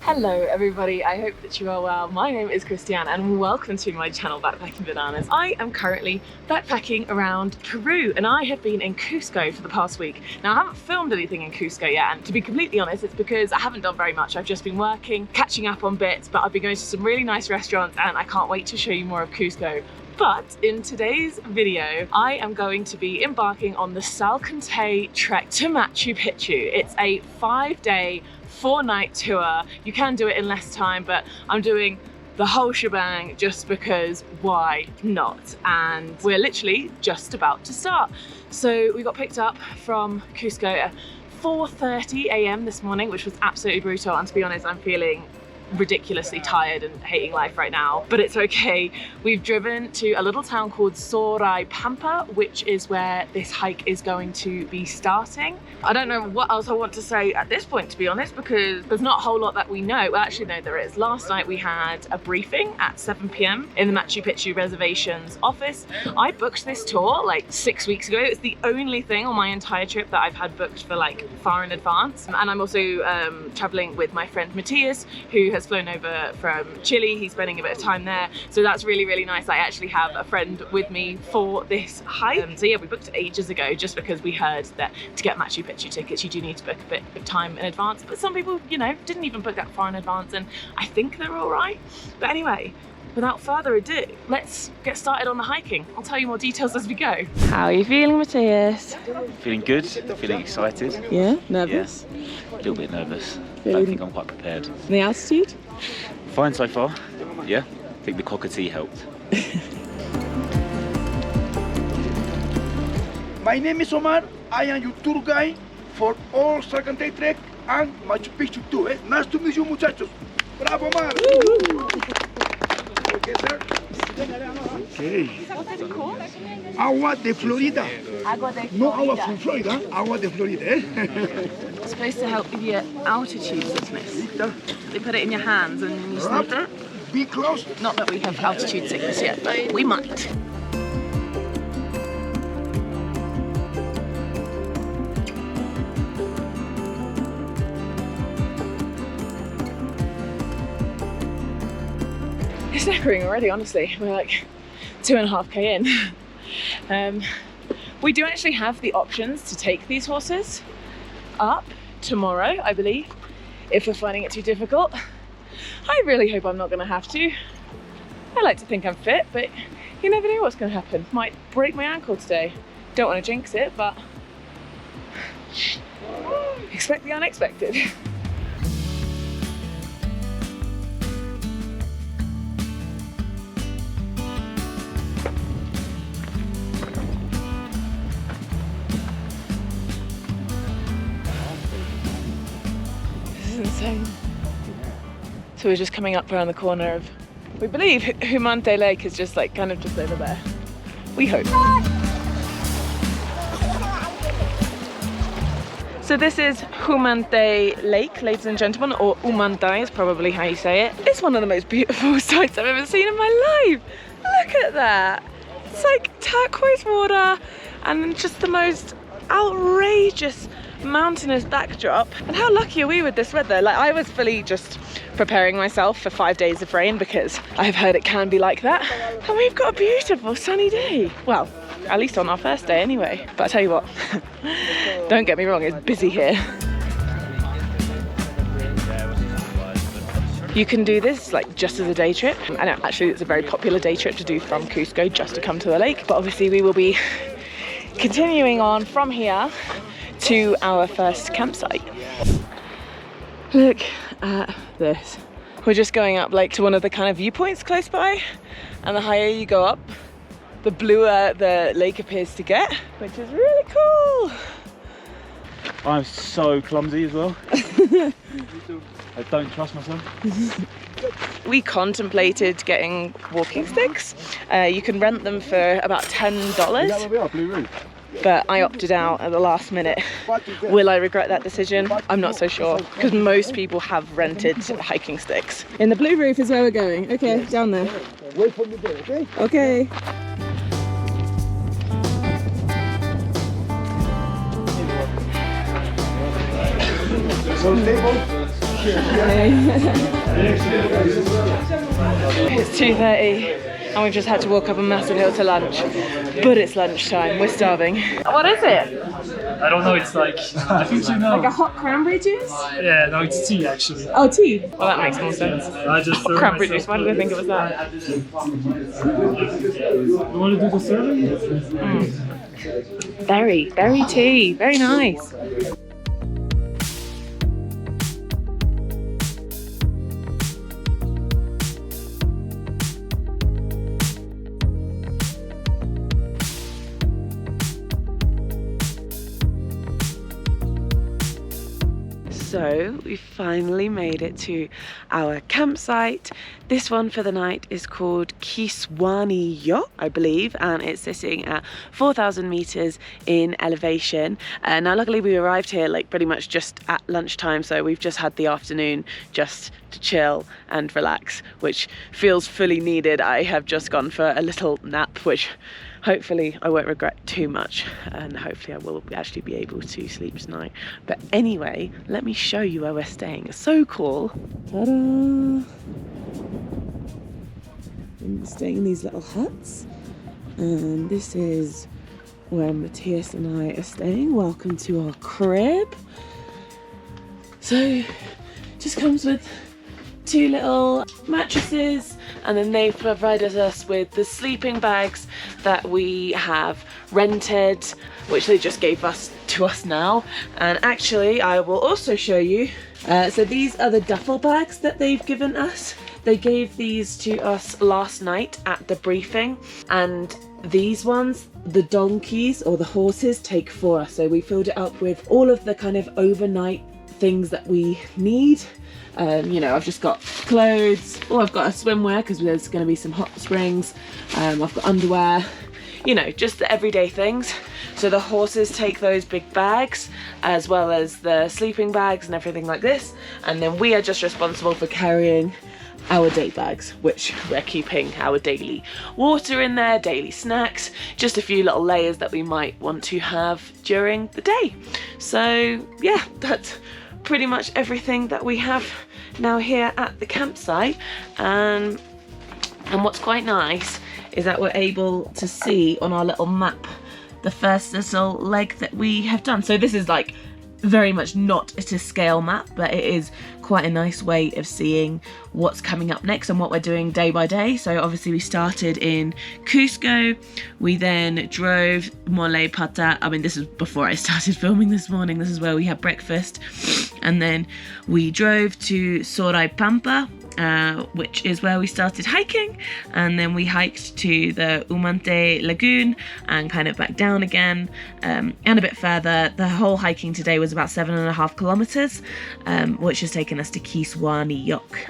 Hello everybody, I hope that you are well. My name is Christianne and welcome to my channel Backpacking Bananas. I am currently backpacking around Peru and I have been in Cusco for the past week. Now I haven't filmed anything in Cusco yet, and to be completely honest it's because I haven't done very much. I've just been working, catching up on bits, but I've been going to some really nice restaurants and I can't wait to show you more of Cusco. But in today's video, I am going to be embarking on the Salkantay Trek to Machu Picchu. It's a 5-day, 4-night tour. You can do it in less time, but I'm doing the whole shebang just because why not? And we're literally just about to start. So we got picked up from Cusco at 4:30 a.m. this morning, which was absolutely brutal. And to be honest, I'm feeling ridiculously tired and hating life right now, but it's okay. We've driven to a little town called Surrey, which is where this hike is going to be starting. I don't know what else I want to say at this point, to be honest, because there's not a whole lot that we know. Well, actually no, there is. Last night we had a briefing at 7 p.m. in the Machu Picchu Reservations office. I booked this tour like 6 weeks ago. It's the only thing on my entire trip that I've had booked for like far in advance. And I'm also traveling with my friend Matias, who has flown over from Chile. He's spending a bit of time there, so that's really, really nice. I actually have a friend with me for this hike. So yeah, we booked it ages ago just because we heard that to get Machu Picchu tickets you do need to book a bit of time in advance, but some people, you know, didn't even book that far in advance, and I think they're all right. But anyway, without further ado, let's get started on the hiking. I'll tell you more details as we go. How are you feeling, Matias? Feeling good, feeling excited. Yeah? Nervous? Yeah. A little bit nervous. I don't think I'm quite prepared. And the altitude? Fine so far, yeah. I think the cockatoo helped. My name is Omar. I am your tour guide for all Salkantay Trek and Machu Picchu too. Nice to meet you, muchachos. Bravo, Omar. Okay, sir. Okay. Agua de Florida. Agua de Florida. No agua from Florida, agua de Florida. It's supposed to help with your altitude sickness. They put it in your hands and then you sniff it. Be close. Not that we have altitude sickness yet, but we might. It's knackering already, honestly. We're like 2.5k in. We do actually have the options to take these horses up tomorrow, I believe, if we're finding it too difficult. I really hope I'm not going to have to. I like to think I'm fit, but you never know what's going to happen. Might break my ankle today. Don't want to jinx it, but expect the unexpected. Insane. So we're just coming up around the corner of, we believe Humante Lake is just like kind of just over there. We hope. So this is Humante Lake, ladies and gentlemen, or Umantay is probably how you say it. It's one of the most beautiful sights I've ever seen in my life. Look at that. It's like turquoise water and just the most outrageous mountainous backdrop. And how lucky are we with this weather? Like, I was fully just preparing myself for 5 days of rain because I've heard it can be like that, and we've got a beautiful sunny day. Well, at least on our first day anyway. But I tell you what, don't get me wrong, it's busy here. You can do this like just as a day trip, and actually it's a very popular day trip to do from Cusco just to come to the lake. But obviously we will be continuing on from here to our first campsite. Look at this. We're just going up like to one of the kind of viewpoints close by, and the higher you go up, the bluer the lake appears to get, which is really cool. I'm so clumsy as well. I don't trust myself. We contemplated getting walking sticks. You can rent them for about $10. But I opted out at the last minute. Will I regret that decision? I'm not so sure, because most people have rented hiking sticks. In the blue roof is where we're going. Okay, down there. Wait for me there, okay? Okay. So table It's 2:30 and we've just had to walk up a massive hill to lunch, but it's lunchtime, we're starving. What is it? I don't know, it's like, I think you know. Like a hot cranberry juice? Yeah, no, it's tea actually. Oh, tea? Well, that makes more sense. I just Hot cranberry juice, why did I think it was that? You want to do the serving? Berry tea, very nice. So we finally made it to our campsite. This one for the night is called Kiswani Yok, I believe, and it's sitting at 4,000 meters in elevation. Now luckily we arrived here like pretty much just at lunchtime, so we've just had the afternoon just to chill and relax, which feels fully needed. I have just gone for a little nap, which hopefully I won't regret too much, and hopefully I will actually be able to sleep tonight. But anyway, let me show you where we're staying. It's so cool. Ta-da! I'm staying in these little huts, and this is where Matias and I are staying. Welcome to our crib. So, just comes with 2 little mattresses, and then they provided us with the sleeping bags that we have rented, which they just gave to us now. And actually I will also show you, so these are the duffel bags that they've given us. They gave these to us last night at the briefing, and these ones the donkeys or the horses take for us. So we filled it up with all of the kind of overnight things that we need. You know, I've just got clothes, I've got a swimwear because there's going to be some hot springs. I've got underwear, you know, just the everyday things. So the horses take those big bags as well as the sleeping bags and everything like this. And then we are just responsible for carrying our day bags, which we're keeping our daily water in there, daily snacks, just a few little layers that we might want to have during the day. So yeah, that's pretty much everything that we have now here at the campsite. And what's quite nice is that we're able to see on our little map the first little leg that we have done. So this is like very much not at a scale map, but it is quite a nice way of seeing what's coming up next and what we're doing day by day. So obviously we started in Cusco, we then drove Mole Pata. I mean, this is before I started filming this morning. This is where we had breakfast, and then we drove to Surrey Pampa, which is where we started hiking, and then we hiked to the Umante Lagoon and kind of back down again, and a bit further. The whole hiking today was about 7.5 kilometers, which has taken us to Kiswani Yok.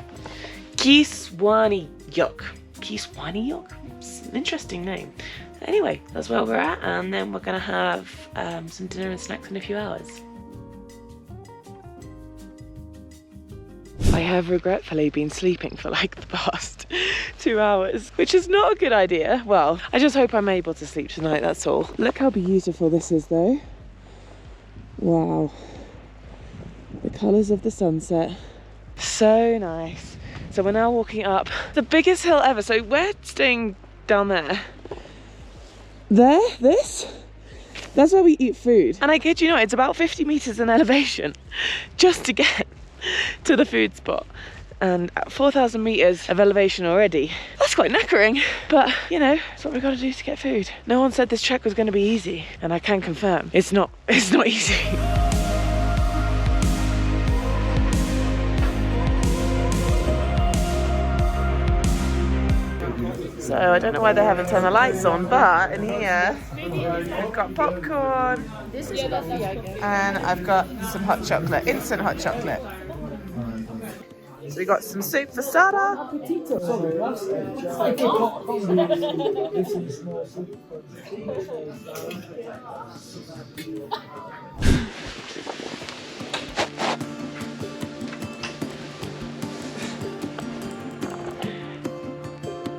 Kiswani Yok. Kiswani Yok? It's an interesting name. Anyway, that's where we're at, and then we're gonna have some dinner and snacks in a few hours. I have regretfully been sleeping for like the past 2 hours, which is not a good idea. Well, I just hope I'm able to sleep tonight, that's all. Look how beautiful this is though. Wow. The colours of the sunset. So nice. So we're now walking up the biggest hill ever. So we're staying down there. There? This? That's where we eat food. And I kid you not, it's about 50 meters in elevation just to get to the food spot. And at 4,000 meters of elevation already, that's quite knackering. But you know, it's what we've got to do to get food. No one said this trek was going to be easy, and I can confirm it's not easy. So I don't know why they haven't turned the lights on, but in here I've got popcorn and I've got some hot chocolate, instant hot chocolate. So we got some soup for starter.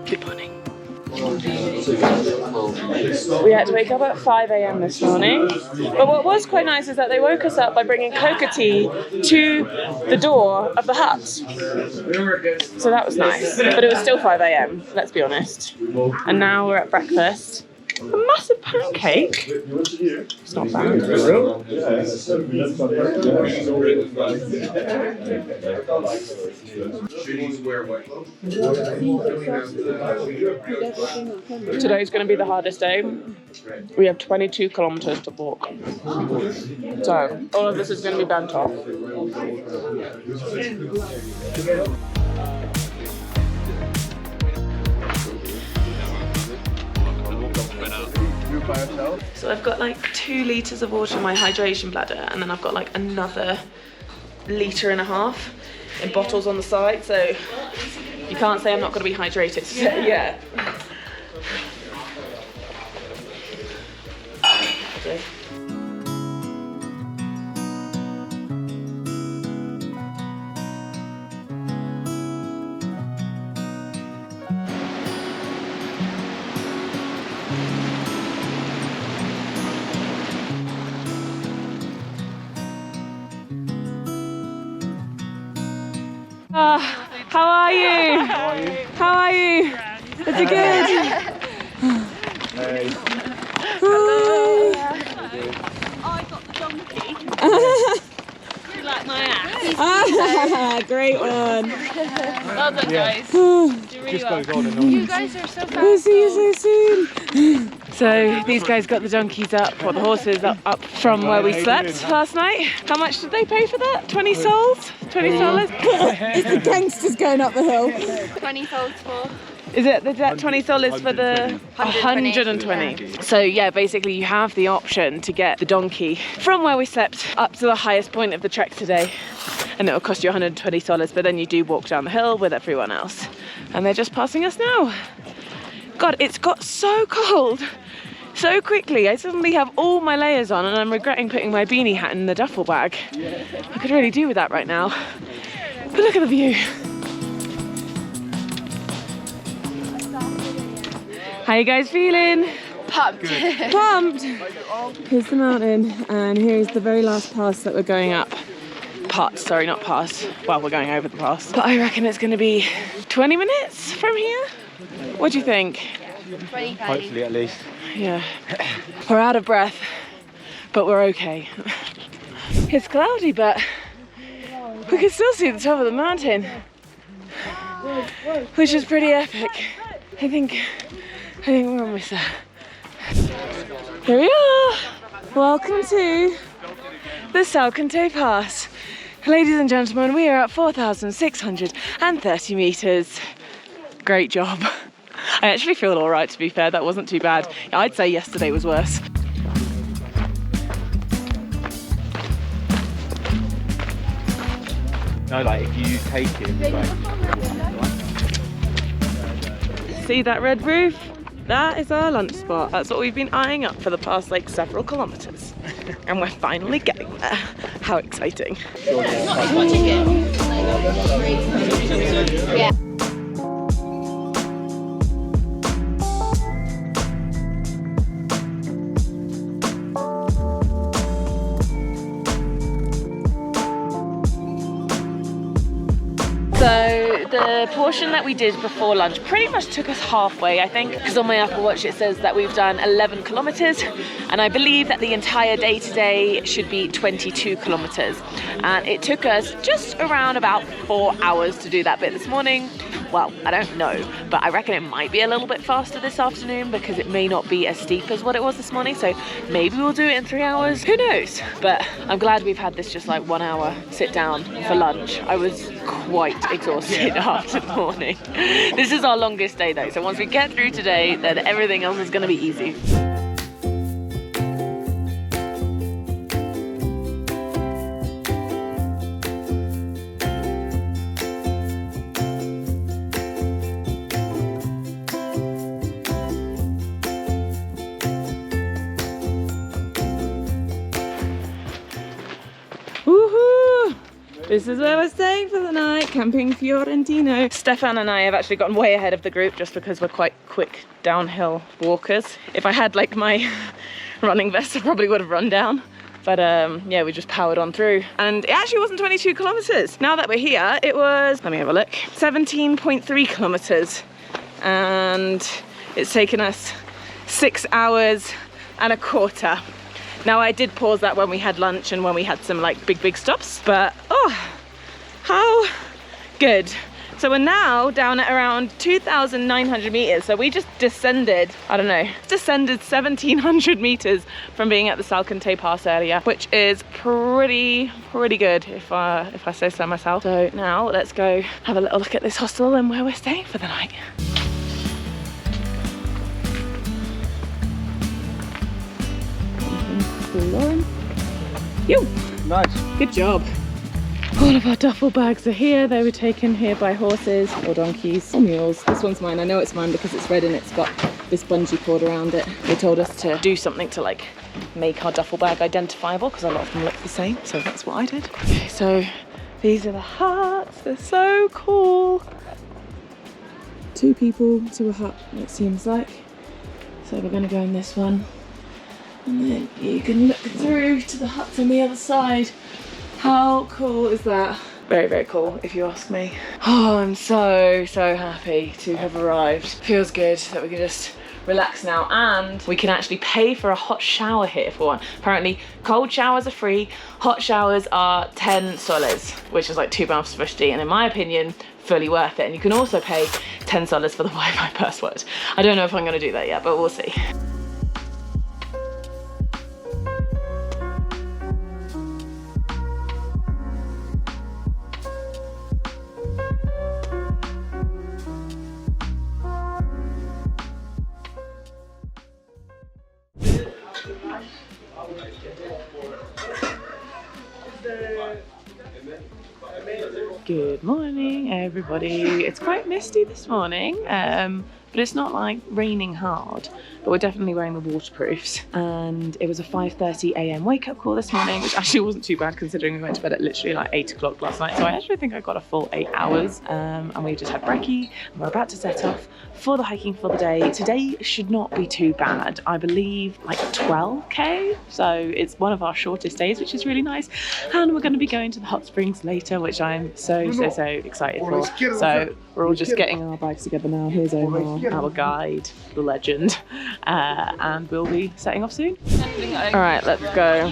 Good morning. We had to wake up at 5 a.m. this morning. But what was quite nice is that they woke us up by bringing cocoa tea to the door of the hut. So that was nice. But it was still 5 a.m., let's be honest. And now we're at breakfast. A massive pancake. It's not bad. Today's going to be the hardest day. We have 22 kilometers to walk. So, all of this is going to be bent off. So I've got like 2 litres of water in my hydration bladder, and then I've got like another 1.5 litres in bottles on the side, so you can't say I'm not going to be hydrated yet. How are you? How are you? Is it good? Hey. Hello. I got the donkey. You like my ass? Great one. Well done, guys. Just goes on and on. You guys are so fast. We'll see you so soon. So these guys got the donkeys up, or the horses up from where we slept last night. How much did they pay for that? 20 sols? 20 soles? It's the gangsters going up the hill. 20 folds for. Is it that 20 soles for the 120? So yeah, basically you have the option to get the donkey from where we slept up to the highest point of the trek today, and it will cost you 120 soles, but then you do walk down the hill with everyone else. And they're just passing us now. God, it's got so cold so quickly. I suddenly have all my layers on and I'm regretting putting my beanie hat in the duffel bag. I could really do with that right now. But look at the view. How you guys feeling? Pumped. Pumped! Here's the mountain, and here's the very last pass that we're going up. Sorry, not pass. Well, we're going over the pass. But I reckon it's going to be 20 minutes from here. What do you think? 20. Hopefully at least. Yeah. We're out of breath, but we're okay. It's cloudy, but we can still see the top of the mountain, which is pretty epic. I think we're almost there. Here we are. Welcome to the Salkantay Pass. Ladies and gentlemen, we are at 4,630 meters. Great job. I actually feel all right, to be fair. That wasn't too bad. I'd say yesterday was worse. No, like if you take it, like... See that red roof? That is our lunch spot. That's what we've been eyeing up for the past like several kilometers. And we're finally getting there. How exciting. Yeah. So the portion that we did before lunch pretty much took us halfway, I think, because on my Apple Watch it says that we've done 11 kilometers, and I believe that the entire day today should be 22 kilometers. And it took us just around about 4 hours to do that bit this morning. Well, I don't know, but I reckon it might be a little bit faster this afternoon because it may not be as steep as what it was this morning, so maybe we'll do it in 3 hours, who knows? But I'm glad we've had this just like 1 hour sit down for lunch. I was quite exhausted after the morning. This is our longest day though, so once we get through today, then everything else is going to be easy. Woohoo! This is where we're staying for the night, Camping Fiorentino. Stefan and I have actually gotten way ahead of the group just because we're quite quick downhill walkers. If I had like my running vest, I probably would have run down. But yeah, we just powered on through. And it actually wasn't 22 kilometers. Now that we're here, it was, let me have a look, 17.3 kilometers. And it's taken us 6 hours and a quarter. Now I did pause that when we had lunch and when we had some like big stops, but oh, how good. So we're now down at around 2,900 meters. So we just descended, I don't know, descended 1,700 meters from being at the Salkantay Pass earlier, which is pretty good if I say so myself. So now let's go have a little look at this hostel and where we're staying for the night. Lauren. Yo! Nice. Good job. All of our duffel bags are here. They were taken here by horses or donkeys or mules. This one's mine. I know it's mine because it's red and it's got this bungee cord around it. They told us to do something to like make our duffel bag identifiable because a lot of them look the same. So that's what I did. Okay, so these are the huts. They're so cool. 2 people to a hut, it seems like. So we're going to go in this one. And then you can look through to the huts on the other side. How cool is that? Very cool, if you ask me. Oh, I'm so happy to have arrived. Feels good that we can just relax now, and we can actually pay for a hot shower here if we want. Apparently, cold showers are free, hot showers are 10 soles, which is like £2.50, and in my opinion, fully worth it. And you can also pay 10 soles for the Wi-Fi password. I don't know if I'm gonna do that yet, but we'll see. Good morning, everybody. It's quite misty this morning, but it's not like raining hard, but we're definitely wearing the waterproofs. And it was a 5:30 a.m. wake-up call this morning, which actually wasn't too bad considering we went to bed at literally like 8 o'clock last night. So I actually think I got a full 8 hours, and we just had brekkie and we're about to set off for the hiking for the day. Today should not be too bad. I believe like 12k, so it's one of our shortest days, which is really nice. And we're going to be going to the hot springs later, which I'm so excited for. So we're all just getting our bags together now. Here's Omar, our guide, the legend, and we'll be setting off soon. All right, let's go.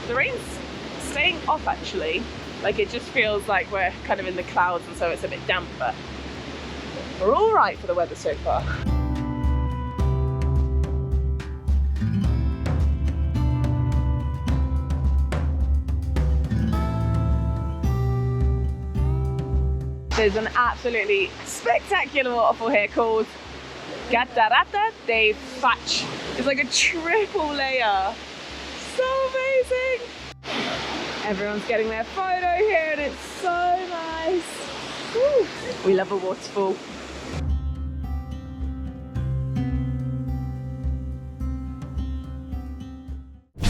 The rain's staying off actually. Like, it just feels like we're kind of in the clouds, and so it's a bit damp, but we're all right for the weather so far. There's an absolutely spectacular waterfall here called Catarata de Fach. It's like a triple layer. So amazing! Everyone's getting their photo here and it's so nice. Woo. We love a waterfall.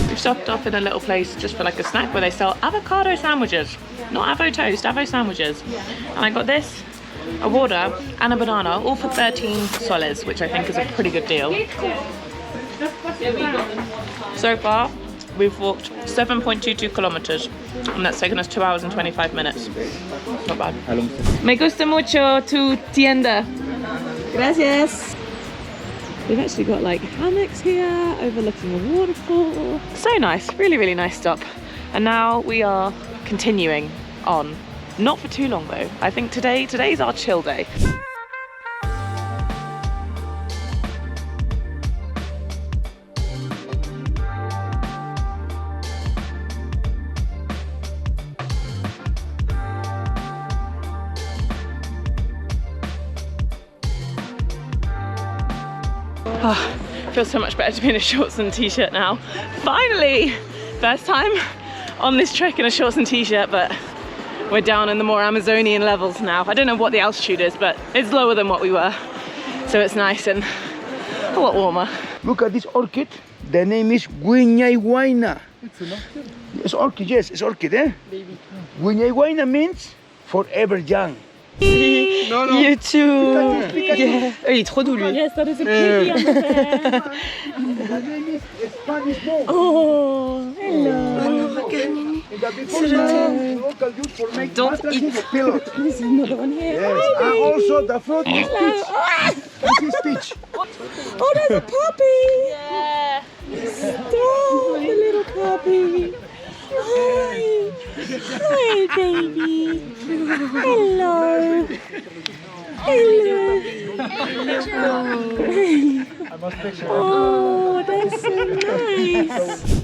We've stopped off in a little place just for like a snack where they sell avocado sandwiches. Not avo toast, avo sandwiches. And I got this, a water and a banana, all for 13 soles, which I think is a pretty good deal. So far, we've walked 7.22 kilometers, and that's taken us 2 hours and 25 minutes. Not bad. How long is it? Me gusta mucho tu tienda. Gracias. They've actually got like hammocks here overlooking a waterfall. So nice, really nice stop. And now we are continuing on. Not for too long though. I think today's our chill day. Oh, feels so much better to be in a shorts and t-shirt now. Finally! First time on this trek in a shorts and t-shirt, but we're down in the more Amazonian levels now. I don't know what the altitude is, but it's lower than what we were. So it's nice and a lot warmer. Look at this orchid. The name is Guiñayhuayna. It's an orchid. It's orchid, yes, it's orchid, eh? Guiñayhuayna means forever young. No, no. You too. Yeah. Il est trop doux lui. Yes, that is a piggy on the head. The name is Spanish moon. Oh, hello. Don't eat. There's another one here. Yes, and also the fruit is peach. This is peach. Oh, there's a puppy. Yeah. Stop, the little puppy. Hi. Hi, baby. Hello. Hello. I must picture. Oh, that's so nice.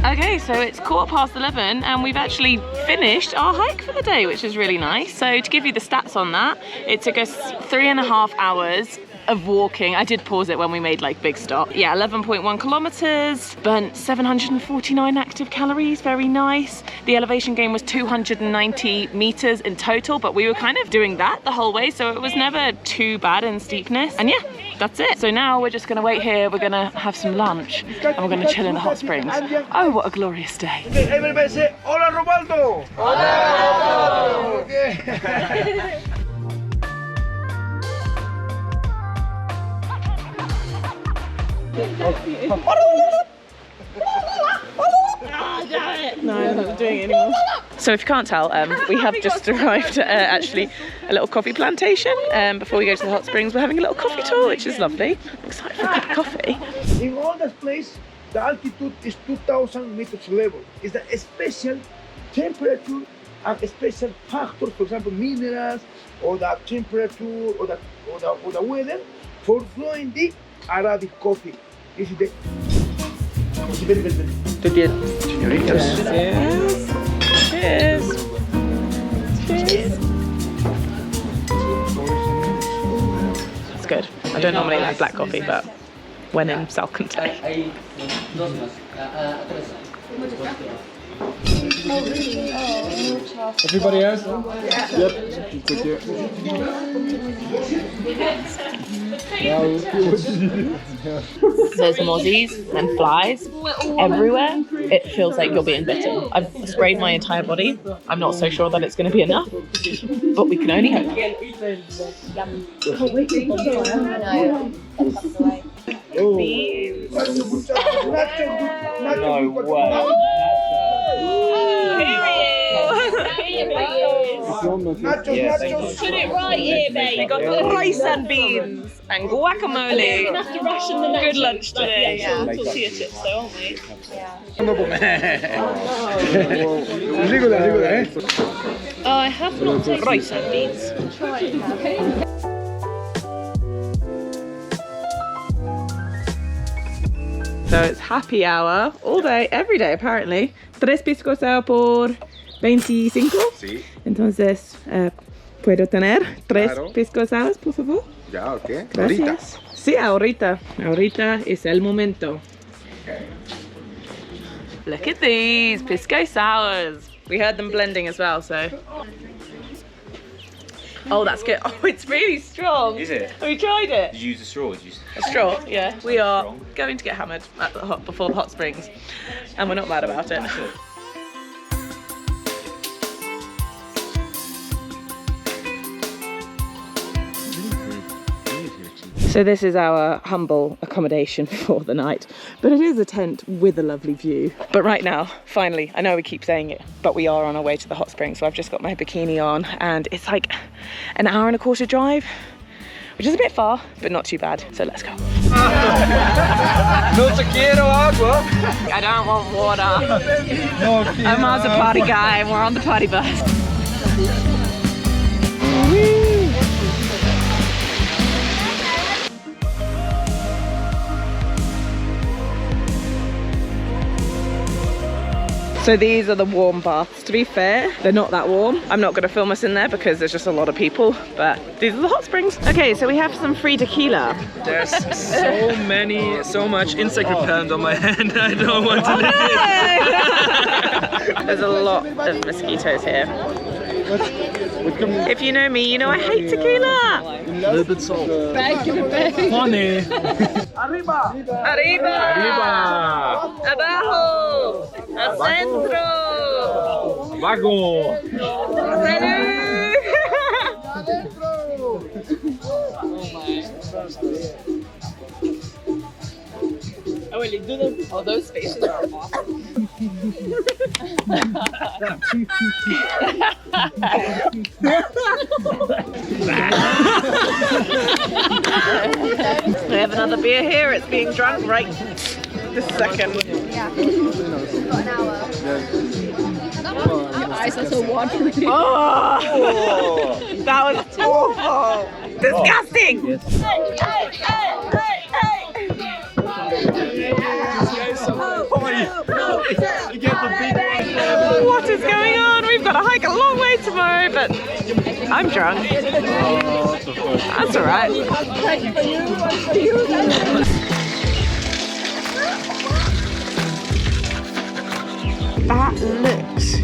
Okay, so it's 11:15 and we've actually finished our hike for the day, which is really nice. So to give you the stats on that, it took us 3.5 hours of walking. I did pause it when we made like big stop. Yeah, 11.1 kilometers, burnt 749 active calories, very nice. The elevation gain was 290 meters in total, but we were kind of doing that the whole way, so it was never too bad in steepness. And yeah, that's it. So now we're just gonna wait here, we're gonna have some lunch, and we're gonna chill in the hot springs. Oh, what a glorious day. Okay, everybody say, hola Robaldo! Hola! Okay. No, I'm not doing it anymore. So if you can't tell, we have just arrived at actually a little coffee plantation. Before we go to the hot springs, we're having a little coffee tour, which is lovely. I'm excited for a cup of coffee. In all this place, the altitude is 2,000 meters level. It's a special temperature and a special factor, for example, minerals, or the temperature, or the weather, for growing the Arabic coffee. This is the... Señoritas. Cheers. Cheers. It's good. I don't normally like black coffee, but when in Salkantay. Everybody else? Yep. There's mozzies and flies everywhere. It feels like you're being bitten. I've sprayed my entire body. I'm not so sure that it's going to be enough, but we can only hope. Oh. No way. Nachos. Put it right here, babe. You got rice and beans and guacamole. We're gonna have to ration the good lunch today. Yeah. Tortilla chips, though, aren't we? Yeah. I have not taken rice and beans. So it's happy hour all day, every day apparently. 3 pisco sour por 25. Sí, Entonces, ¿puedo tener 3 Claro. pisco sours, por favor? ya, ok. Gracias. Ahorita. Sí, ahorita. Ahorita es el momento. Look at these pisco sours. We heard them blending as well, so. Oh, that's good. Oh, it's really strong. Is it? Have you tried it? Did you use a straw? Did you... A straw, yeah. We are going to get hammered at the before the hot springs, and we're not mad about it. So this is our humble accommodation for the night, but it is a tent with a lovely view. But right now, finally, I know we keep saying it, but we are on our way to the hot springs. So I've just got my bikini on and it's like an 1.25 hour drive, which is a bit far, but not too bad. So let's go. No te quiero agua. I don't want water. Omar's a party guy. We're on the party bus. So these are the warm baths. To be fair, they're not that warm. I'm not going to film us in there because there's just a lot of people, but these are the hot springs. Okay, so we have some free tequila. There's so much insect repellent on my hand. I don't want to live. There's a lot of mosquitoes here. If you know me, you know I hate tequila. A little bit salt. Funny. Arriba. Abajo. Al centro. Vago. Oh, those faces are awesome. We have another beer here. It's being drunk right this second. Yeah. Got an hour. Your eyes are so watery. Oh, that was awful. Disgusting. What is going on? We've got to hike a long way tomorrow, but I'm drunk. That's all right. That looks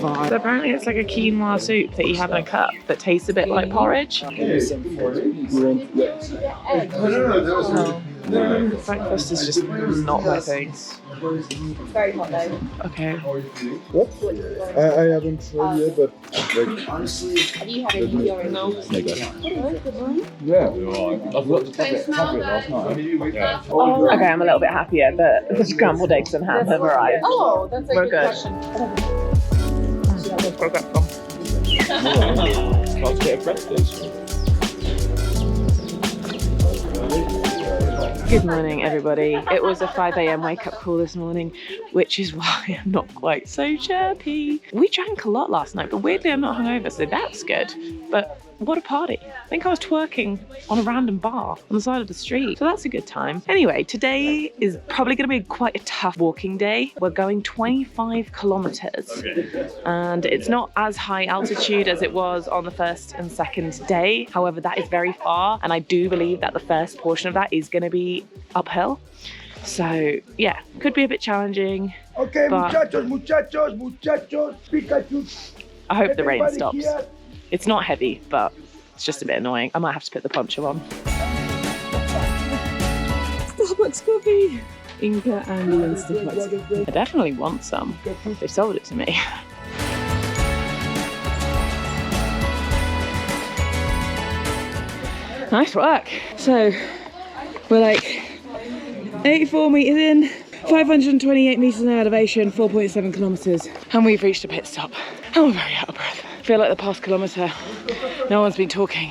vile. So apparently it's like a quinoa soup that you have in a cup that tastes a bit like porridge. Breakfast is just not my thing. It's very hot though. Okay. What? I haven't tried yet, but like, Have you had any of your own? yeah. I've got the tablet last night. Okay, I'm a little bit happier that the scrambled eggs and ham have arrived. Oh, that's a We're good good. question. Where's that from? Let's get a breakfast. Good morning, everybody. It was a 5 AM wake up call this morning, which is why I'm not quite so chirpy. We drank a lot last night, but weirdly I'm not hungover, so that's good. But what a party. I think I was twerking on a random bar on the side of the street, so that's a good time. Anyway, today is probably going to be quite a tough walking day. We're going 25 kilometers, and it's not as high altitude as it was on the first and second day. However, that is very far, and I do believe that the first portion of that is going to be uphill. So yeah, could be a bit challenging. Okay, but muchachos, Pikachu. I hope the rain Everybody stops. here. It's not heavy, but it's just a bit annoying. I might have to put the poncho on. Starbucks coffee. Inca and the Instapot. I definitely want some. They sold it to me. Nice work. So we're like 84 meters in, 528 meters in elevation, 4.7 kilometers, and we've reached a pit stop. And we're very out of breath. I feel like the past kilometer, no one's been talking,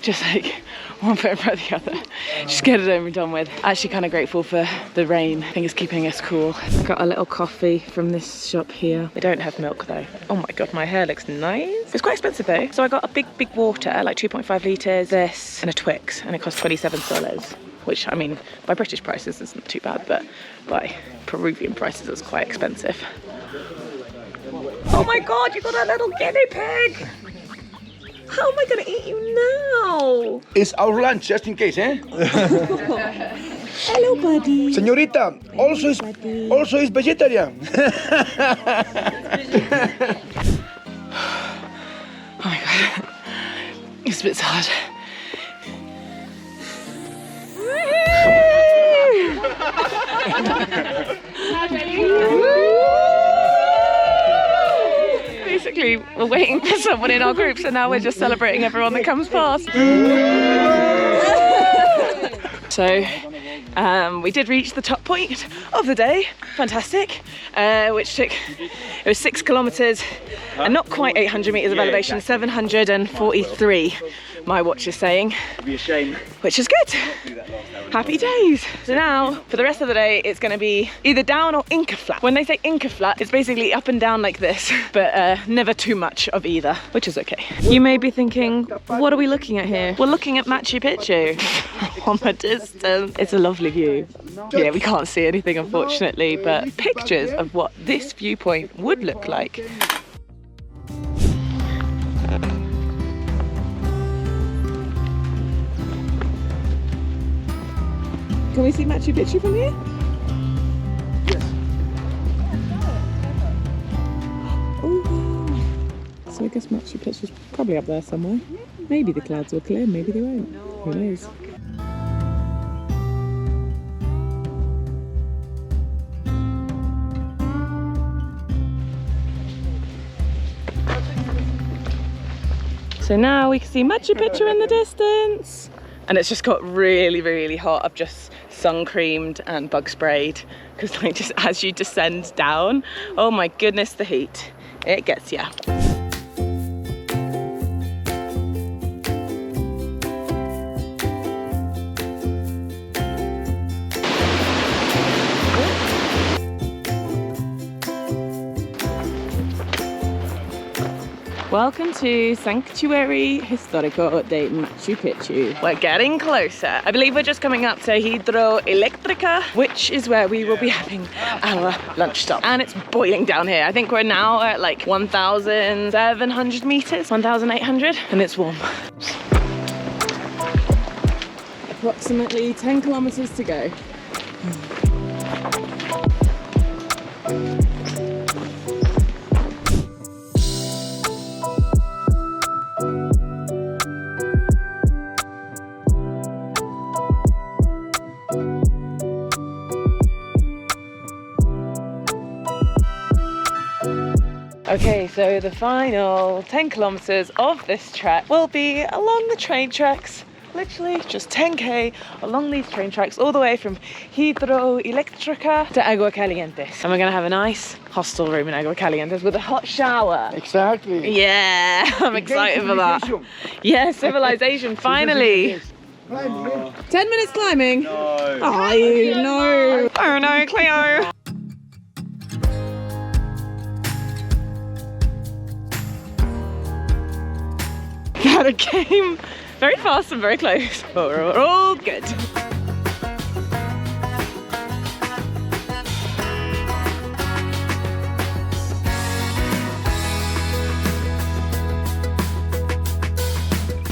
just like one foot in front of the other. Just get it over and done with. Actually kind of grateful for the rain. I think it's keeping us cool. Got a little coffee from this shop here. They don't have milk though. Oh my God, my hair looks nice. It's quite expensive though. So I got a big water, like 2.5 litres, this, and a Twix, and it cost $27. Which, I mean, by British prices isn't too bad, but by Peruvian prices it's quite expensive. Oh my God, you got a little guinea pig! How am I gonna eat you now? It's our lunch, just in case, eh? Hello, buddy. Señorita, also is vegetarian. Oh my God, it's a bit hard. Basically, we're waiting for someone in our group, so now we're just celebrating everyone that comes past. So, we did reach the top point of the day. Fantastic. Which took, it was 6 kilometers and not quite 800 meters of elevation, 743, my watch is saying, which is good. Happy days. So now, for the rest of the day, it's gonna be either down or Inca flat. When they say Inca flat, it's basically up and down like this, but never too much of either, which is okay. You may be thinking, what are we looking at here? We're looking at Machu Picchu from a distance. It's a lovely view. Yeah, we can't see anything, unfortunately, but pictures of what this viewpoint would look like. Can we see Machu Picchu from here? Yes. Oh, wow. So I guess Machu Picchu's probably up there somewhere. Maybe the clouds will clear, maybe they won't. Who knows? So now we can see Machu Picchu in the distance. And it's just got really, really hot. I've just sun creamed and bug sprayed because like just as you descend down, oh my goodness, the heat, it gets ya. Welcome to Sanctuary Histórico de Machu Picchu. We're getting closer. I believe we're just coming up to Hidroeléctrica, which is where we will be having our lunch stop. And it's boiling down here. I think we're now at like 1,700 meters, 1,800, and it's warm. Approximately 10 kilometers to go. Okay, so the final 10 kilometers of this trek will be along the train tracks, literally just 10k along these train tracks all the way from Hidroeléctrica to Agua Calientes. And we're gonna have a nice hostel room in Agua Calientes with a hot shower. Exactly. Yeah, I'm excited for that. Yeah, civilization, finally. 10 minutes climbing? No. Oh, you know. Oh no, Cleo. That came very fast and very close, but we're all good.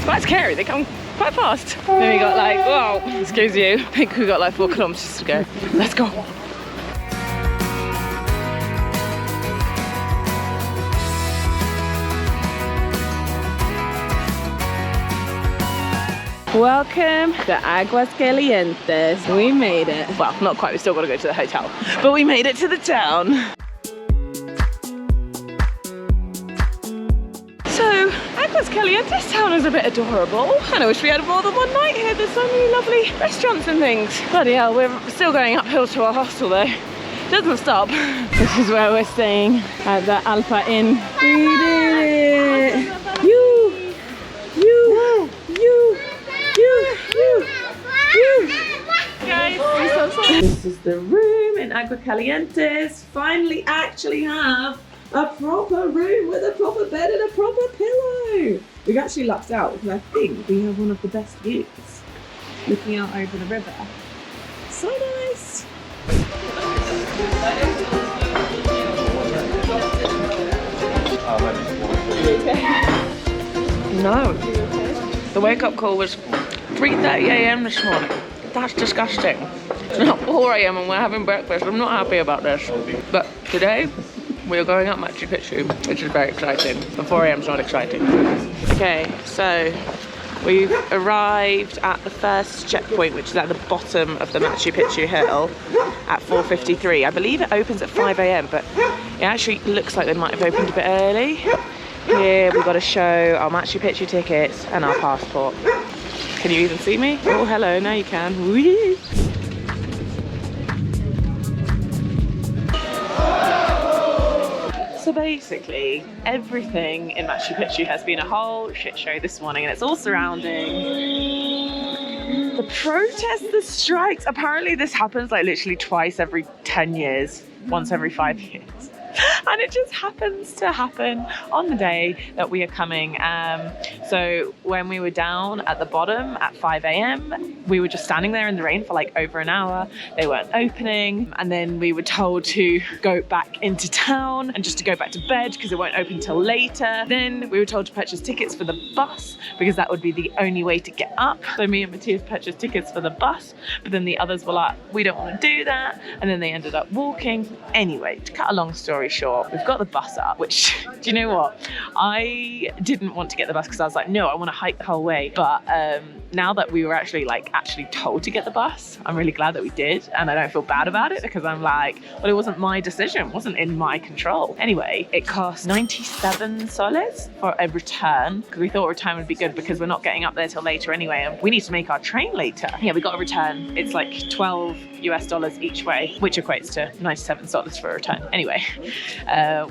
Quite scary, they come quite fast. Then we got like, whoa, excuse you, I think we got like 4 kilometers to go. Let's go. Welcome to Aguas Calientes. We made it. Well, not quite, we still got to go to the hotel, but we made it to the town. So, Aguas Calientes town is a bit adorable, and I wish we had more than one night here. There's so many lovely restaurants and things. Bloody hell, we're still going uphill to our hostel though. Doesn't stop. This is where we're staying at the Alpha Inn. We did it! Guys, this is the room in Agua Calientes. Finally actually have a proper room with a proper bed and a proper pillow. We've actually lucked out because I think we have one of the best views looking out over the river. So nice. No. The wake-up call was 3:30 a.m. this morning. That's disgusting. It's now 4 a.m. and we're having breakfast. I'm not happy about this. But today, we are going up Machu Picchu, which is very exciting. But 4 a.m. is not exciting. Okay, so we've arrived at the first checkpoint, which is at the bottom of the Machu Picchu hill at 4:53. I believe it opens at 5 a.m. but it actually looks like they might have opened a bit early. Here we've got to show our Machu Picchu tickets and our passport. Can you even see me? Oh, hello, now you can. Whee! So basically, everything in Machu Picchu has been a whole shit show this morning, and it's all surrounding the Protest the strikes. Apparently this happens like literally twice every 10 years, once every 5 years. And it just happens to happen on the day that we are coming. So when we were down at the bottom at 5 a.m, we were just standing there in the rain for like over an hour. They weren't opening. And then we were told to go back into town and just to go back to bed because it won't open till later. Then we were told to purchase tickets for the bus because that would be the only way to get up. So me and Matias purchased tickets for the bus, but then the others were like, we don't want to do that. And then they ended up walking. Anyway, to cut a long story short, we've got the bus up, which, do you know what? I didn't want to get the bus because I was like, no, I want to hike the whole way. But now that we were actually told to get the bus, I'm really glad that we did. And I don't feel bad about it because I'm like, well, it wasn't my decision. It wasn't in my control. Anyway, it cost 97 soles for a return because we thought a return would be good because we're not getting up there till later anyway. And we need to make our train later. Yeah, we got a return. It's like $12 US each way, which equates to 97 soles for a return. Anyway,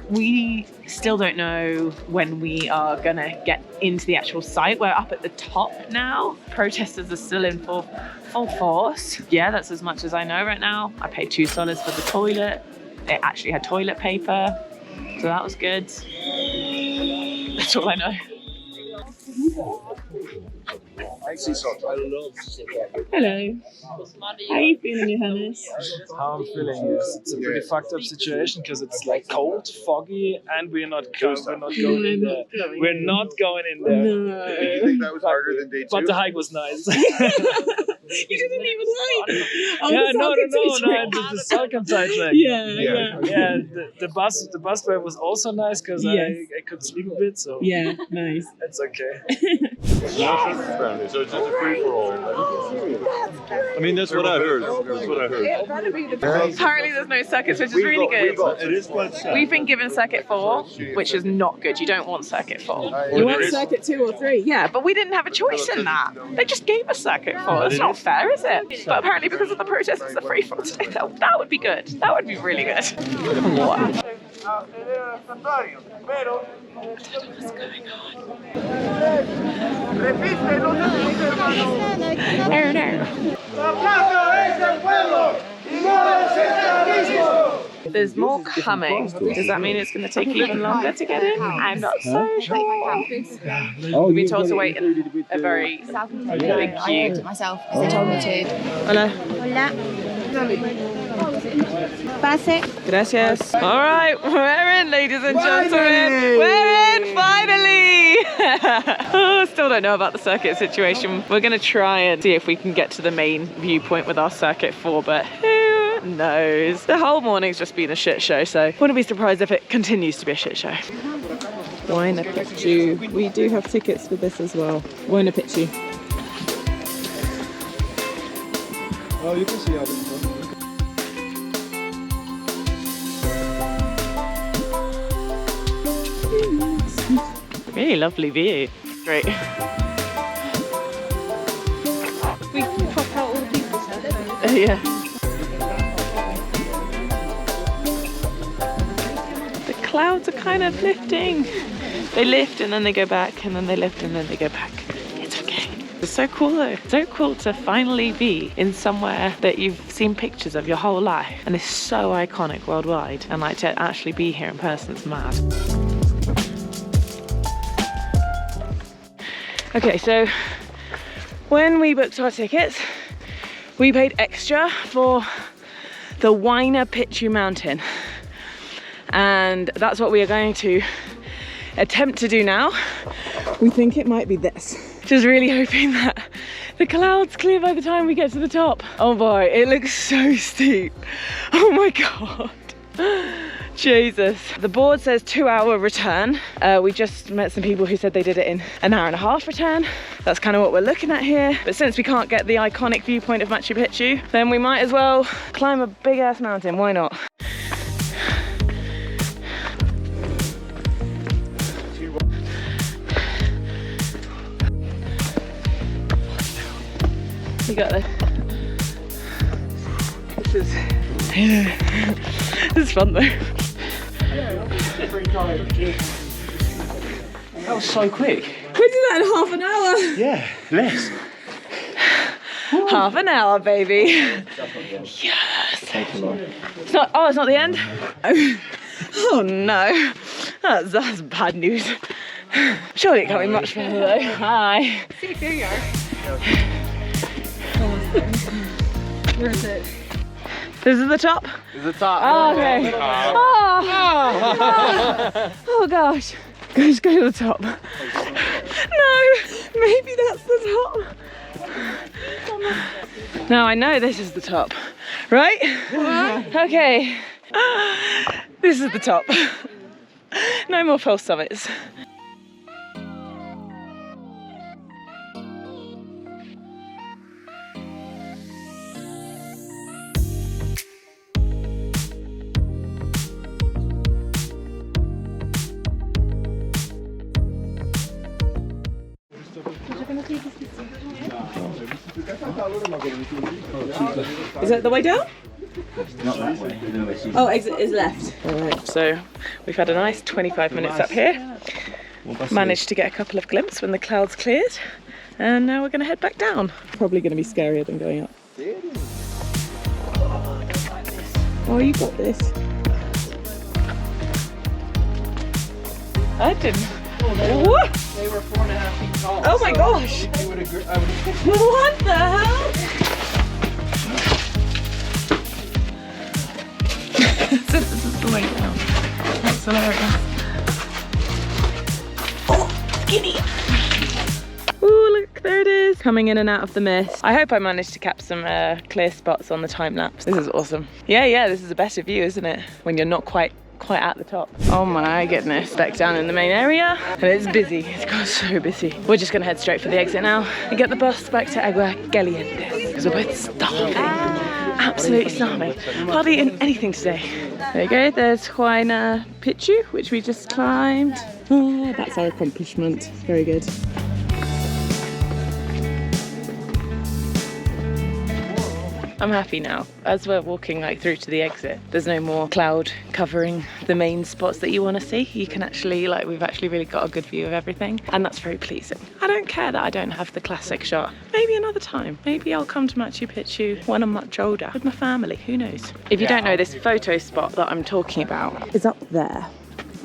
we still don't know when we are gonna get into the actual site. We're up at the top now. Protesters are still in full force. Yeah, that's as much as I know right now. I paid $2 for the toilet. It actually had toilet paper, so that was good. That's all I know. Hello. How are you feeling, Johannes? How I'm feeling is it's a pretty fucked up situation because it's like cold, foggy, and we're not going in there. We're not going in there. No. You think that was harder than day 2? But the hike was nice. You didn't even hike. Oh, Yeah, no, Trek. the Salkantay Trek. Yeah. The bus ride was also nice because I could sleep a bit, so Yeah, nice. it's okay. So it's just a free for all. I mean, that's what I heard. Apparently there's no circuits, which is really good. It is quite sad. We've been given circuit 4, which is not good. You don't want circuit 4. You want circuit 2 or 3? Yeah, but we didn't have a choice in that. They just gave us circuit 4. It's not fair, is it? But apparently because of the protests, it's the free for all today. That would be good. That would be really good. Wow. What's going on? There's more coming. Does that mean it's going to take even longer to get in? I'm not so sure. We've been told to wait in a very big queue. Myself, because they told me to. Hola. Pase. Gracias. All right, we're in, ladies and gentlemen. We're in, finally. Oh, still don't know about the circuit situation. We're going to try and see if we can get to the main viewpoint with our circuit 4, but who knows? The whole morning's just been a shit show, so wouldn't be surprised if it continues to be a shit show. Machu Picchu. We do have tickets for this as well. Machu Picchu. Oh, you can see how this Really lovely view. Great. We can pop out all the people, Yeah. The clouds are kind of lifting. They lift and then they go back, and then they lift and then they go back. It's okay. It's so cool though. So cool to finally be in somewhere that you've seen pictures of your whole life and it's so iconic worldwide, and like to actually be here in person, it's mad. Okay, so when we booked our tickets, we paid extra for the Machu Picchu mountain. And that's what we are going to attempt to do now. We think it might be this. Just really hoping that the clouds clear by the time we get to the top. Oh boy, it looks so steep. Oh my God. Jesus. The board says 2-hour return. We just met some people who said they did it in an 1.5 hour return. That's kind of what we're looking at here. But since we can't get the iconic viewpoint of Machu Picchu, then we might as well climb a big ass mountain. Why not? We got this. This is fun though. That was so quick. We did that in 1/2 hour. Yeah, less. Half an hour, baby. Yes. It's not. Oh, it's not the end. Oh no, that's bad news. Surely it can't be much further though. Hi. See, here you are. Where is it? This is the top? This is the top. Oh, okay. Oh gosh. Let's go to the top. No, maybe that's the top. No, I know this is the top. Right? Okay. This is the top. No more false summits. Is that the way down? Not that way. Oh, exit is left. Alright, so we've had a nice 25 minutes up here. Managed to get a couple of glimpses when the clouds cleared. And now we're going to head back down. Probably going to be scarier than going up. Oh, you got this. I didn't. What? They were 4.5 feet tall. Oh my gosh! What the hell? This is the way down. That's hilarious. Oh, skinny! Ooh, look, there it is. Coming in and out of the mist. I hope I managed to cap some clear spots on the time lapse. This is awesome. Yeah, this is a better view, isn't it? When you're not quite at the top. Oh my goodness. Back down in the main area. And it's busy. It's got so busy. We're just gonna head straight for the exit now and get the bus back to Agua Calientes. Because we're both starving. Absolutely starving. Hardly eaten anything today. There you go. There's Machu Picchu, which we just climbed. Oh, that's our accomplishment. Very good. I'm happy now. As we're walking through to the exit, there's no more cloud covering the main spots that you want to see. You can actually, we've actually really got a good view of everything, and that's very pleasing. I don't care that I don't have the classic shot. Maybe another time. Maybe I'll come to Machu Picchu when I'm much older with my family. Who knows? If you don't know, this photo spot that I'm talking about is up there,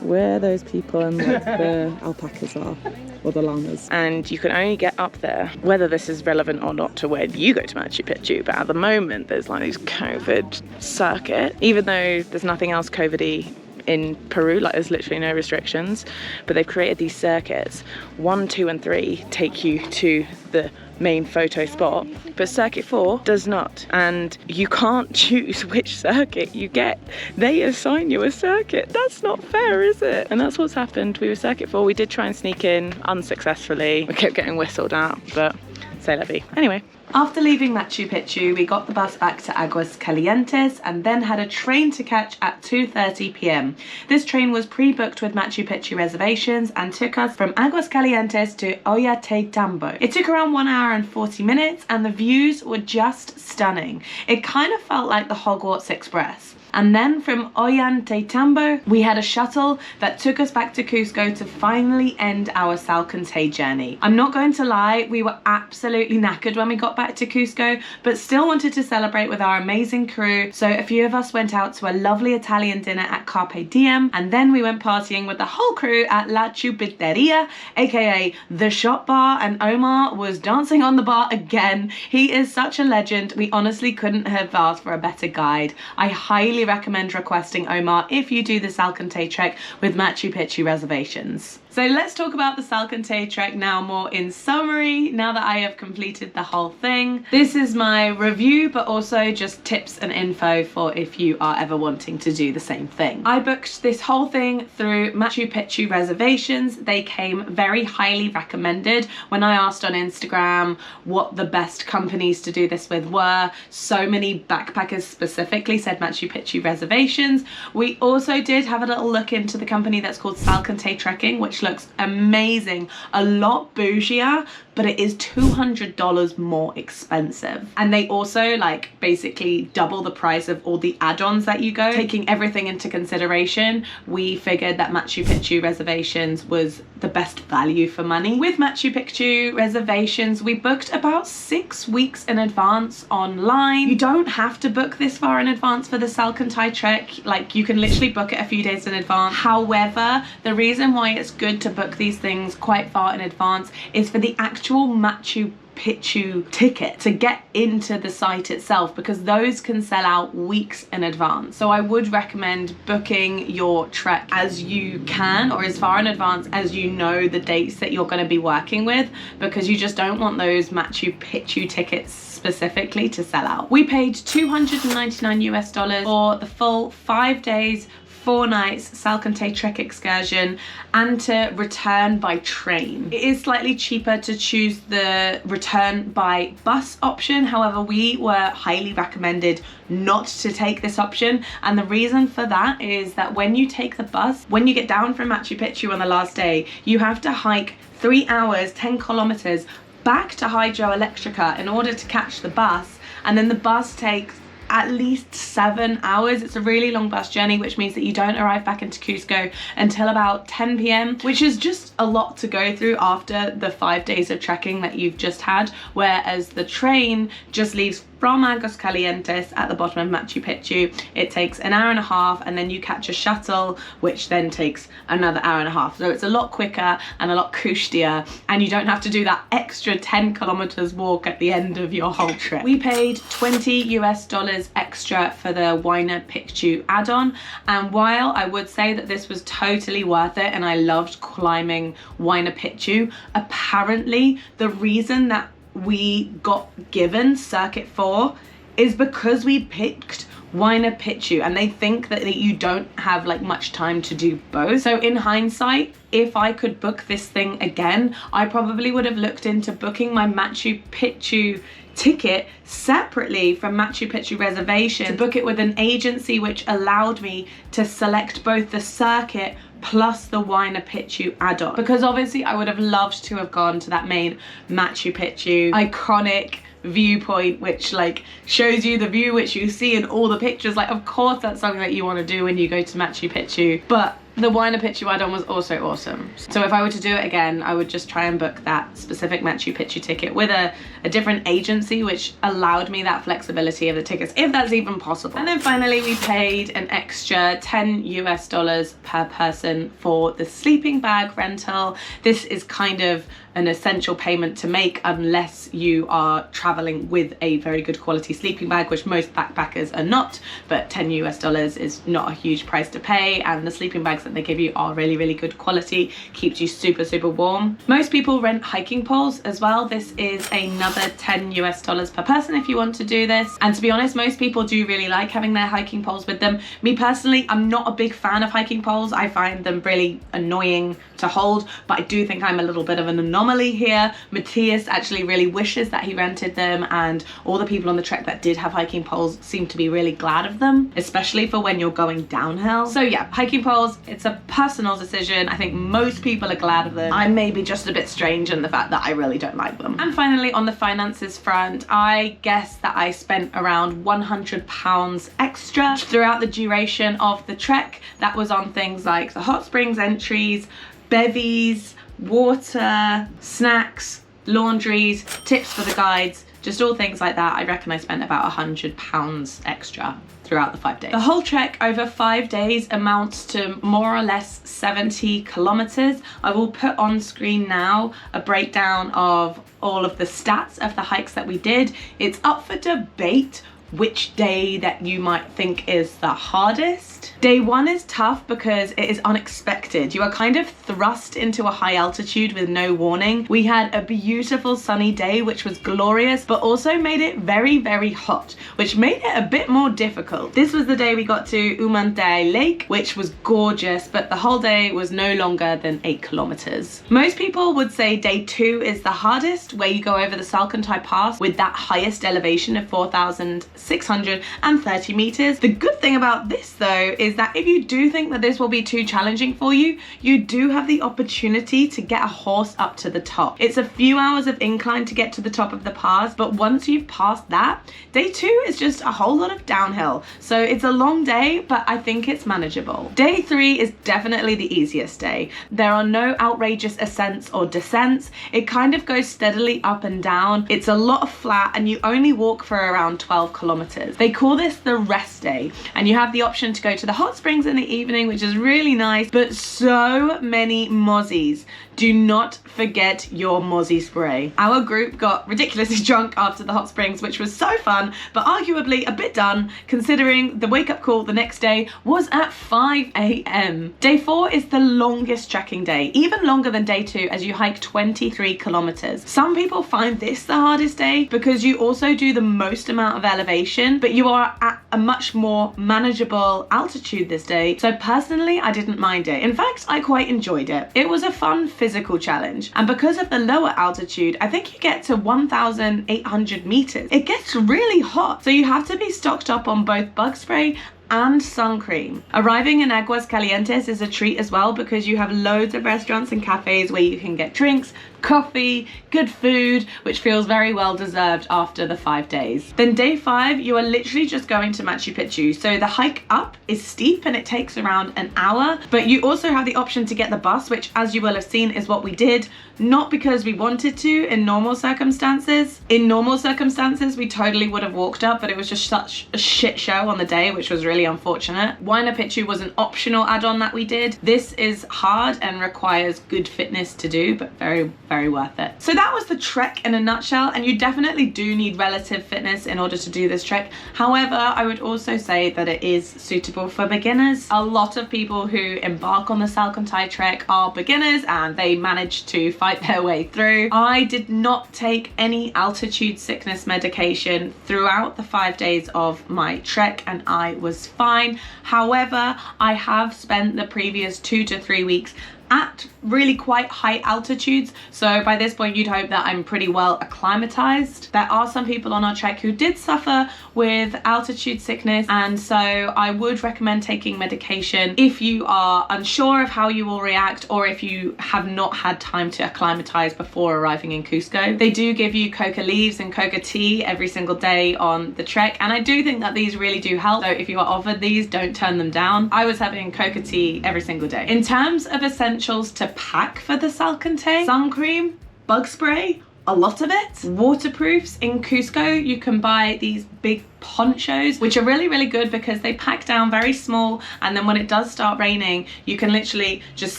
where those people and the alpacas are. Or the llamas. And you can only get up there, whether this is relevant or not to when you go to Machu Picchu, but at the moment there's this COVID circuit, even though there's nothing else COVID-y in Peru, there's literally no restrictions, but they've created these circuits. 1, 2 and 3 take you to the main photo spot, but circuit 4 does not, and you can't choose which circuit you get. They assign you a circuit. That's not fair, is it? And that's what's happened. We were circuit 4. We did try and sneak in unsuccessfully. We kept getting whistled out, but c'est la vie. Anyway, after leaving Machu Picchu, we got the bus back to Aguas Calientes and then had a train to catch at 2:30 p.m. This train was pre-booked with Machu Picchu Reservations and took us from Aguas Calientes to Ollantaytambo. It took around 1 hour and 40 minutes and the views were just stunning. It kind of felt like the Hogwarts Express. And then from Ollantaytambo, we had a shuttle that took us back to Cusco to finally end our Salkantay journey. I'm not going to lie, we were absolutely knackered when we got back to Cusco, but still wanted to celebrate with our amazing crew. So a few of us went out to a lovely Italian dinner at Carpe Diem, and then we went partying with the whole crew at La Chupiteria, aka the shop bar, and Omar was dancing on the bar again. He is such a legend. We honestly couldn't have asked for a better guide. I highly recommend requesting Omar if you do the Salkantay Trek with Machu Picchu Reservations. So let's talk about the Salkantay Trek now more in summary, now that I have completed the whole thing. This is my review, but also just tips and info for if you are ever wanting to do the same thing. I booked this whole thing through Machu Picchu Reservations. They came very highly recommended. When I asked on Instagram what the best companies to do this with were, so many backpackers specifically said Machu Picchu Reservations. We also did have a little look into the company that's called Salkantay Trekking, which looks amazing, a lot bougier, but it is $200 more expensive. And they also like basically double the price of all the add-ons that you go. Taking everything into consideration, we figured that Machu Picchu Reservations was the best value for money. With Machu Picchu Reservations, we booked about 6 weeks in advance online. You don't have to book this far in advance for the Salkantay Trek. Like, you can literally book it a few days in advance. However, the reason why it's good to book these things quite far in advance is for the actual Machu Picchu ticket to get into the site itself, because those can sell out weeks in advance. So I would recommend booking your trek as you can, or as far in advance as you know the dates that you're going to be working with, because you just don't want those Machu Picchu tickets specifically to sell out. We paid $299 for the full 5 days, 4 nights Salkantay Trek excursion, and to return by train. It is slightly cheaper to choose the return by bus option. However, we were highly recommended not to take this option, and the reason for that is that when you take the bus, when you get down from Machu Picchu on the last day, you have to hike 3 hours, 10 kilometers back to Hydroelectrica in order to catch the bus, and then the bus takes at least 7 hours. It's a really long bus journey, which means that you don't arrive back into Cusco until about 10 p.m, which is just a lot to go through after the 5 days of trekking that you've just had, whereas the train just leaves from Aguascalientes at the bottom of Machu Picchu. It takes an hour and a half, and then you catch a shuttle, which then takes another hour and a half. So it's a lot quicker and a lot cushier, and you don't have to do that extra 10 kilometers walk at the end of your whole trip. We paid $20 extra for the Huayna Picchu add-on, and while I would say that this was totally worth it and I loved climbing Huayna Picchu, apparently the reason that we got given Circuit 4 is because we picked Huayna Picchu, and they think that you don't have like much time to do both. So in hindsight, if I could book this thing again, I probably would have looked into booking my Machu Picchu ticket separately from Machu Picchu Reservations, to book it with an agency which allowed me to select both the circuit plus the Huayna Picchu add-on, because obviously I would have loved to have gone to that main Machu Picchu iconic viewpoint, which like shows you the view which you see in all the pictures. Like, of course that's something that you want to do when you go to Machu Picchu, but the Huayna Picchu add-on was also awesome. So if I were to do it again, I would just try and book that specific Machu Picchu ticket with a different agency, which allowed me that flexibility of the tickets, if that's even possible. And then finally, we paid an extra $10 per person for the sleeping bag rental. This is kind of an essential payment to make unless you are traveling with a very good quality sleeping bag, which most backpackers are not, but $10 is not a huge price to pay, and the sleeping bags that they give you are really, really good quality, keeps you super, super warm. Most people rent hiking poles as well. This is another $10 per person if you want to do this, and to be honest, most people do really like having their hiking poles with them. Me personally, I'm not a big fan of hiking poles. I find them really annoying to hold, but I do think I'm a little bit of an anomaly here. Matias actually really wishes that he rented them, and all the people on the trek that did have hiking poles seem to be really glad of them, especially for when you're going downhill. So yeah, hiking poles, it's a personal decision. I think most people are glad of them. I'm maybe just a bit strange in the fact that I really don't like them. And finally, on the finances front, I guess that I spent around £100 extra throughout the duration of the trek. That was on things like the hot springs entries, bevies, water, snacks, laundries, tips for the guides, just all things like that. I reckon I spent about £100 extra throughout the 5 days. The whole trek over 5 days amounts to more or less 70 kilometers. I will put on screen now a breakdown of all of the stats of the hikes that we did. It's up for debate which day that you might think is the hardest. Day 1 is tough because it is unexpected. You are kind of thrust into a high altitude with no warning. We had a beautiful sunny day, which was glorious, but also made it very, very hot, which made it a bit more difficult. This was the day we got to Umantay Lake, which was gorgeous, but the whole day was no longer than 8 kilometers. Most people would say day 2 is the hardest, where you go over the Salkantay Pass with that highest elevation of 4,000 630 meters. The good thing about this though is that if you do think that this will be too challenging for you, you do have the opportunity to get a horse up to the top. It's a few hours of incline to get to the top of the pass, but once you've passed that, day 2 is just a whole lot of downhill. So it's a long day, but I think it's manageable. Day 3 is definitely the easiest day. There are no outrageous ascents or descents. It kind of goes steadily up and down. It's a lot of flat and you only walk for around 12 kilometers. They call this the rest day, and you have the option to go to the hot springs in the evening, which is really nice, but so many mozzies. Do not forget your mozzie spray. Our group got ridiculously drunk after the hot springs, which was so fun, but arguably a bit done considering the wake up call the next day was at 5 a.m. Day 4 is the longest trekking day, even longer than day 2 as you hike 23 kilometers. Some people find this the hardest day because you also do the most amount of elevation, but you are at a much more manageable altitude this day. So personally, I didn't mind it. In fact, I quite enjoyed it. It was a fun physical challenge. And because of the lower altitude, I think you get to 1,800 meters. It gets really hot. So you have to be stocked up on both bug spray and sun cream. Arriving in Aguascalientes is a treat as well because you have loads of restaurants and cafes where you can get drinks, coffee, good food, which feels very well deserved after the 5 days. Then day 5, you are literally just going to Machu Picchu. So the hike up is steep and it takes around an hour, but you also have the option to get the bus, which as you will have seen is what we did, not because we wanted to in normal circumstances. In normal circumstances, we totally would have walked up, but it was just such a shit show on the day, which was really unfortunate. Huayna Picchu was an optional add-on that we did. This is hard and requires good fitness to do, but very, very worth it. So that was the trek in a nutshell, and you definitely do need relative fitness in order to do this trek. However, I would also say that it is suitable for beginners. A lot of people who embark on the Salkantay Trek are beginners and they manage to fight their way through. I did not take any altitude sickness medication throughout the 5 days of my trek and I was fine. However, I have spent the previous 2 to 3 weeks at really quite high altitudes, so by this point you'd hope that I'm pretty well acclimatized. There are some people on our trek who did suffer with altitude sickness, and so I would recommend taking medication if you are unsure of how you will react or if you have not had time to acclimatize before arriving in Cusco. They do give you coca leaves and coca tea every single day on the trek, and I do think that these really do help, so if you are offered these, don't turn them down. I was having coca tea every single day. In terms of essentials to pack for the Salkantay: sun cream, bug spray, a lot of it. Waterproofs. In Cusco, you can buy these big ponchos, which are really, really good because they pack down very small, and then when it does start raining, you can literally just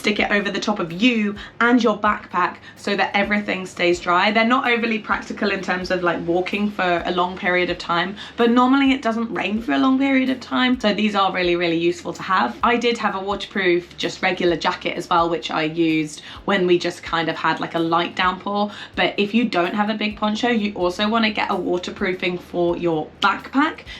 stick it over the top of you and your backpack so that everything stays dry. They're not overly practical in terms of like walking for a long period of time, but normally it doesn't rain for a long period of time, so these are really, really useful to have. I did have a waterproof, just regular jacket as well, which I used when we just kind of had like a light downpour. But if you don't have a big poncho, you also want to get a waterproofing for your backpack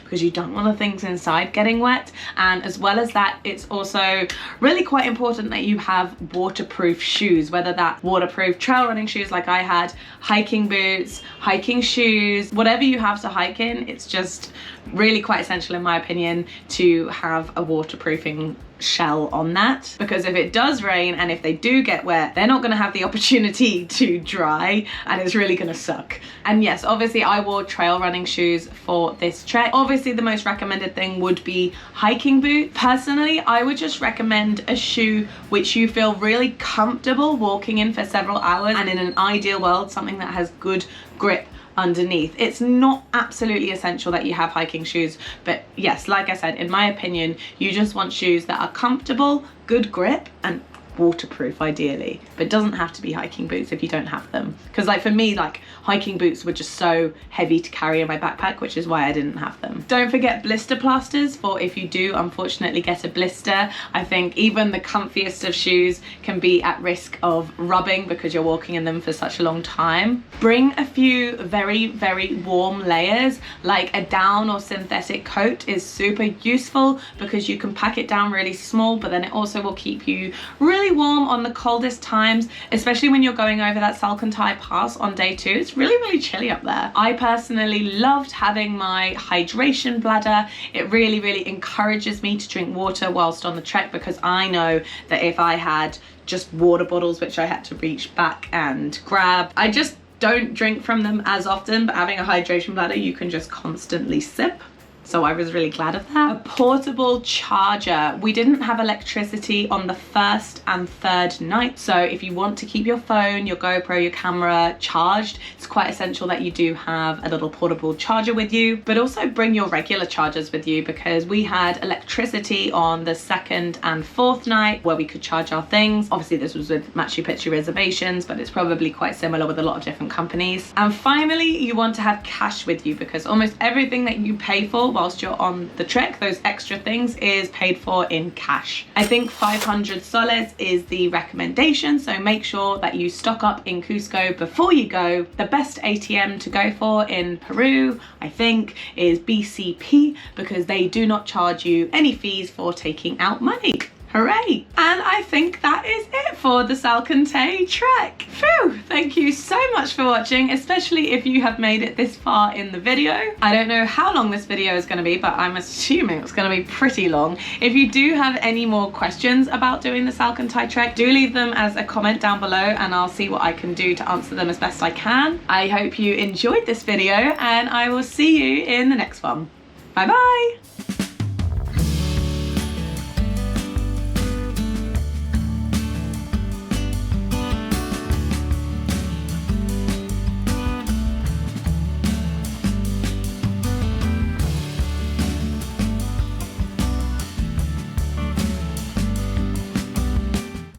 because you don't want the things inside getting wet. And as well as that, it's also really quite important that you have waterproof shoes, whether that's waterproof trail running shoes like I had, hiking boots, hiking shoes, whatever you have to hike in. It's just really quite essential in my opinion to have a waterproofing shell on that, because if it does rain and if they do get wet, they're not going to have the opportunity to dry and it's really going to suck. And yes, obviously I wore trail running shoes for this trek. Obviously the most recommended thing would be hiking boots. Personally, I would just recommend a shoe which you feel really comfortable walking in for several hours, and in an ideal world something that has good grip underneath. It's not absolutely essential that you have hiking shoes, but yes, like I said, in my opinion, you just want shoes that are comfortable, good grip, and waterproof ideally, but it doesn't have to be hiking boots if you don't have them, because like for me, like hiking boots were just so heavy to carry in my backpack, which is why I didn't have them. Don't forget blister plasters for if you do unfortunately get a blister. I think even the comfiest of shoes can be at risk of rubbing because you're walking in them for such a long time. Bring a few very, very warm layers, like a down or synthetic coat is super useful because you can pack it down really small, but then it also will keep you really really warm on the coldest times, especially when you're going over that Salkantay Pass on day 2. It's really, really chilly up there. I personally loved having my hydration bladder. It really, really encourages me to drink water whilst on the trek, because I know that if I had just water bottles which I had to reach back and grab, I just don't drink from them as often, but having a hydration bladder, you can just constantly sip. So I was really glad of that. A portable charger. We didn't have electricity on the first and third night. So if you want to keep your phone, your GoPro, your camera charged, it's quite essential that you do have a little portable charger with you, but also bring your regular chargers with you, because we had electricity on the second and fourth night where we could charge our things. Obviously this was with Machu Picchu Reservations, but it's probably quite similar with a lot of different companies. And finally, you want to have cash with you, because almost everything that you pay for whilst you're on the trek, those extra things, is paid for in cash. I think 500 soles is the recommendation, so make sure that you stock up in Cusco before you go. The best ATM to go for in Peru, I think, is BCP, because they do not charge you any fees for taking out money. Hooray! And I think that is it for the Salkantay Trek. Phew! Thank you so much for watching, especially if you have made it this far in the video. I don't know how long this video is going to be, but I'm assuming it's going to be pretty long. If you do have any more questions about doing the Salkantay Trek, do leave them as a comment down below and I'll see what I can do to answer them as best I can. I hope you enjoyed this video and I will see you in the next one. Bye bye!